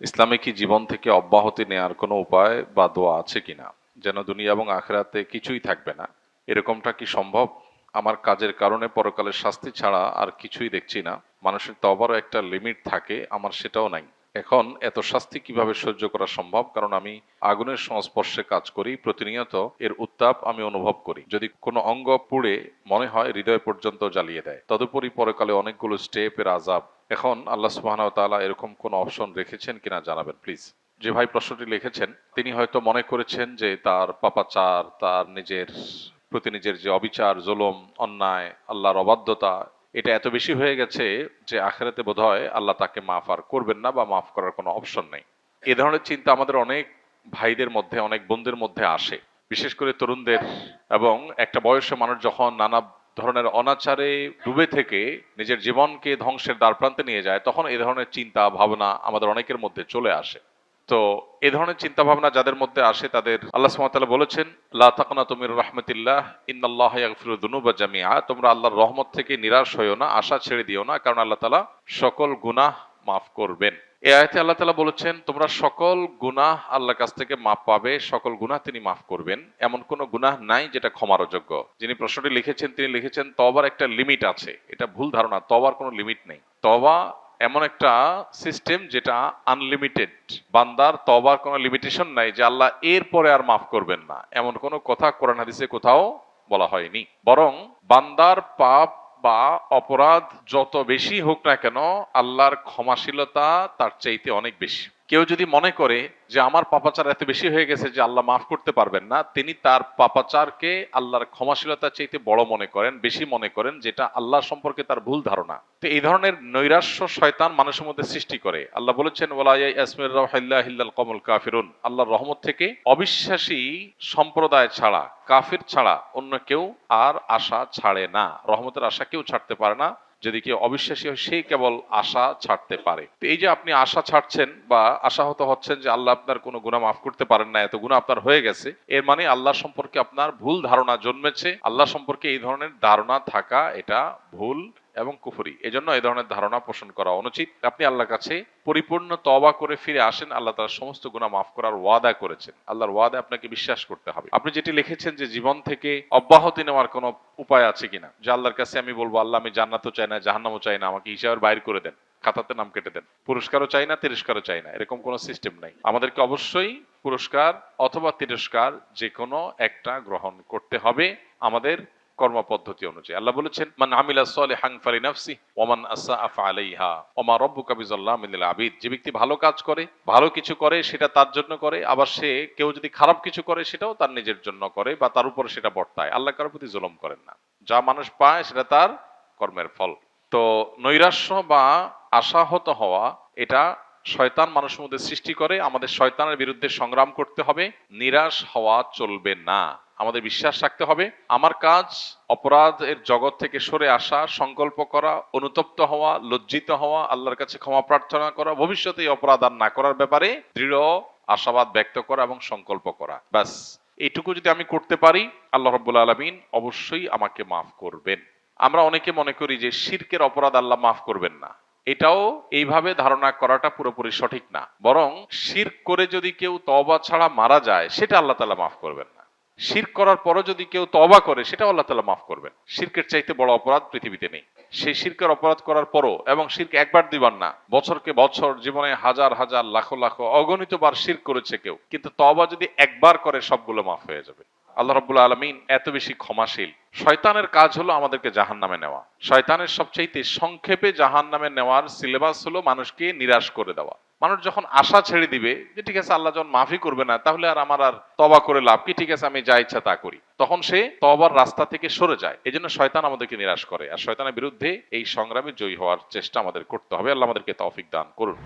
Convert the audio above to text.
ইসলামে কি জীবন থেকে অব্যাহতি নেয়ার কোনো উপায় বা দোয়া আছে কিনা, যেন দুনিয়া এবং আখেরাতে কিছুই থাকবে না? এরকমটা কি সম্ভব? আমার কাজের কারণে পরকালের শাস্তি ছাড়া আর কিছুই দেখছি না। মানুষের তওবারও একটা লিমিট থাকে, আমার সেটাও নাই। এখন এত শাস্তি কিভাবে সহ্য করা সম্ভব? কারণ আমি আগুনের সংস্পর্শে কাজ করি, প্রতিনিয়ত এর উত্তাপ আমি অনুভব করি। যদি কোনো অঙ্গ পুড়ে মনে হয় হৃদয় পর্যন্ত জ্বালিয়ে দেয়। তদুপরি পরকালে অনেকগুলো স্টেপের আযাব। এখন আল্লাহ সুবহানাহু ওয়া তাআলা এরকম কোন অপশন রেখেছেন কিনা জানাবেন প্লিজ। যে ভাই প্রশ্নটি লিখেছেন তিনি হয়তো মনে করেছেন যে তার পাপাচার, তার নিজের প্রতি নিজের যে অবিচার, জুলুম, অন্যায়, আল্লাহর অবাধ্যতা, এটা এত বেশি হয়ে গেছে যে আখেরাতে বোধহয় আল্লাহ তাকে মাফ আর করবেন না বা মাফ করার কোনো অপশন নেই। এ ধরনের চিন্তা আমাদের অনেক ভাইদের মধ্যে, অনেক বোনদের মধ্যে আসে, বিশেষ করে তরুণদের। এবং একটা বয়সে মানুষ যখন নানা ধরনের অনাচারে ডুবে থেকে নিজের জীবনকে ধ্বংসের দ্বারপ্রান্তে নিয়ে যায়, তখন এই ধরনের চিন্তা ভাবনা আমাদের অনেকের মধ্যে চলে আসে। তো এ ধরনের চিন্তা ভাবনা যাদের মধ্যে আসে তাদের আল্লাহ সুবহানাহু ওয়া তাআলা বলেছেন, লা তাকনাতু মির রাহমাতিল্লাহ ইন্নাল্লাহা ইয়াগফিরু যুনুবা জামিআ। তোমরা আল্লাহর রহমত থেকে নিরাশ হইও না, আশা ছেড়ে দিও না, কারণ আল্লাহ তাআলা সকল গুনাহ মাফ করবেন। এই আয়াতে আল্লাহ তাআলা বলেছেন তোমরা সকল গুনাহ আল্লাহর কাছ থেকে মাফ পাবে, সকল গুনাহ তিনি মাফ করবেন। এমন কোনো গুনাহ নাই যেটা ক্ষমার অযোগ্য। যিনি প্রশ্নটি লিখেছেন তিনি লিখেছেন তওবার একটা লিমিট আছে। এটা ভুল ধারণা, তওবার কোনো লিমিট নেই। তওবা এমন একটা সিস্টেম যেটা আনলিমিটেড। বান্দার তওবার কোনো লিমিটেশন নাই যে আল্লাহ এর পরে আর মাফ করবেন না, এমন কোনো কথা কোরআন হাদিসে কোথাও বলা হয়নি। বরং বান্দার পাপ বা অপরাধ যত বেশি হোক না কেন, আল্লাহর ক্ষমাশীলতা তার চাইতে অনেক বেশি। কেউ যদি মনে করে যে আমার পাপাচার এত বেশি হয়ে গেছে যে আল্লাহ মাফ করতে পারবেন না, তিনি তার পাপাচারকে আল্লাহর ক্ষমাশীলতার চাইতে বড় মনে করেন, বেশি মনে করেন, যেটা আল্লাহ সম্পর্কে তার ভুল ধারণা। তো এই ধরনের নৈরাশ্য শয়তান মানুষের মধ্যে সৃষ্টি করে। আল্লাহ বলেছেন ওয়ালা ইয়াসমির রাহিল্লাহি ইল্লাল কওমুল কাফিরুন। আল্লাহর রহমত থেকে অবিশ্বাসী সম্প্রদায় ছাড়া, কাফির ছাড়া অন্য কেউ আর আশা ছাড়ে না। রহমতের আশা কেউ ছাড়তে পারে না। যদি কেউ অবিশ্বাসী হয় সেই কেবল আশা ছাড়তে পারে। তো এই যে আপনি আশা ছাড়ছেন বা আশাহত হচ্ছেন যে আল্লাহ আপনার কোনো গুনাহ মাফ করতে পারেন না, এত গুনাহ আপনার হয়ে গেছে, এর মানে আল্লাহ সম্পর্কে আপনার ভুল ধারণা জন্মেছে। আল্লাহ সম্পর্কে এই ধরনের ধারণা থাকা এটা ভুল এবং কুফরি। এজন্য এই ধরনের ধারণা পোষণ করা অনুচিত। আপনি আল্লাহর কাছে পরিপূর্ণ তওবা করে ফিরে আসেন, আল্লাহ তার সমস্ত গুনাহ মাফ করার ওয়াদা করেছেন। আল্লাহর ওয়াদা আপনাকে বিশ্বাস করতে হবে। আপনি যেটি লিখেছেন যে জীবন থেকে অব্যাহতি নেওয়ার কোনো উপায় আছে কিনা, যে আল্লাহর কাছে আমি বলবো আল্লাহ আমি জান্নাতও চাই না, জাহান্নামও চাই না, আমাকে হিসাবের বাইর করে দেন, খাতাতে নাম কেটে দেন, পুরস্কারও চাই না, তিরস্কারও চাই না, এরকম কোনো সিস্টেম নাই। আমাদেরকে অবশ্যই পুরস্কার অথবা তিরস্কার যে কোনো একটা গ্রহণ করতে হবে আমাদের কর্মপদ্ধতি অনুযায়ী। আল্লাহ বলেছেন মান আমিলা সলিহান ফালিনাফসি ওয়া মান আসআ ফাআলাইহা ওয়া মা রাব্বুকা বিযাল্লামিল লিল আবিদ। যে ব্যক্তি ভালো কাজ করে, ভালো কিছু করে, সেটা তার জন্য করে, আবার সে কেউ যদি খারাপ কিছু করে সেটাও তার নিজের জন্য করে বা তার উপরে সেটা বর্তায়। আল্লাহ কারোর প্রতি জুলুম করেন না। যা মানুষ পায় সেটা তার কর্মের ফল। তো নৈরাশ্য বা আশাহত হওয়া এটা শয়তান মানুষের মধ্যে সৃষ্টি করে। আমাদের শয়তানের বিরুদ্ধে সংগ্রাম করতে হবে, নিরাশ হওয়া চলবে না। আমাদের বিশ্বাস রাখতে হবে আমার কাজ অপরাধের জগৎ থেকে সরে আসা, সংকল্প করা, অনুতপ্ত হওয়া, লজ্জিত হওয়া, আল্লাহর কাছে ক্ষমা প্রার্থনা করা, ভবিষ্যতে এই অপরাধ আর না করার ব্যাপারে দৃঢ় আশাবাদ ব্যক্ত করা এবং সংকল্প করা। ব্যাস এইটুকু যদি আমি করতে পারি, আল্লাহ রাব্বুল আলামিন অবশ্যই আমাকে মাফ করবেন। আমরা অনেকে মনে করি যে শিরকের অপরাধ আল্লাহ মাফ করবেন না। এটাও এইভাবে ধারণা করাটা পুরোপুরি সঠিক না। বরং শিরক করে যদি কেউ তওবা ছাড়া মারা যায়, সেটা আল্লাহ তাআলা মাফ করবেন না। শিরক করার পরও যদি কেউ তওবা করে, সেটাও আল্লাহ তাআলা মাফ করবেন। শিরকের চাইতে বড় অপরাধ পৃথিবীতে নেই। সেই শিরকের অপরাধ করার পরও, এবং শিরক একবার দুইবার না, বছরকে বছর, জীবনে হাজার হাজার লাখ লাখ অগণিত বার শিরক করেছে কেউ, কিন্তু তওবা যদি একবার করে সবগুলো মাফ হয়ে যাবে। আল্লাহ রাব্বুল আলামিন এত বেশি ক্ষমাশীল। শয়তানের কাজ হলো আমাদেরকে জাহান্নামে নেওয়া। শয়তানের সবচাইতে সংক্ষেপে জাহান্নামে নেওয়ার সিলেবাস হলো মানুষকে নিরাশ করে দেওয়া। মানুষ যখন আশা ছেড়ে দিবে যে ঠিক আছে আল্লাহ যখন মাফই করবে না, তাহলে আর আমার আর তওবা করে লাভ কি, ঠিক আছে আমি যা ইচ্ছা তা করি, তখন সে তওবার রাস্তা থেকে সরে যায়। এজন্য শয়তান আমাদেরকে নিরাশ করে, আর শয়তানের বিরুদ্ধে এই সংগ্রামে জয়ী হওয়ার চেষ্টা আমাদের করতে হবে। আল্লাহ আমাদেরকে তৌফিক দান করুন।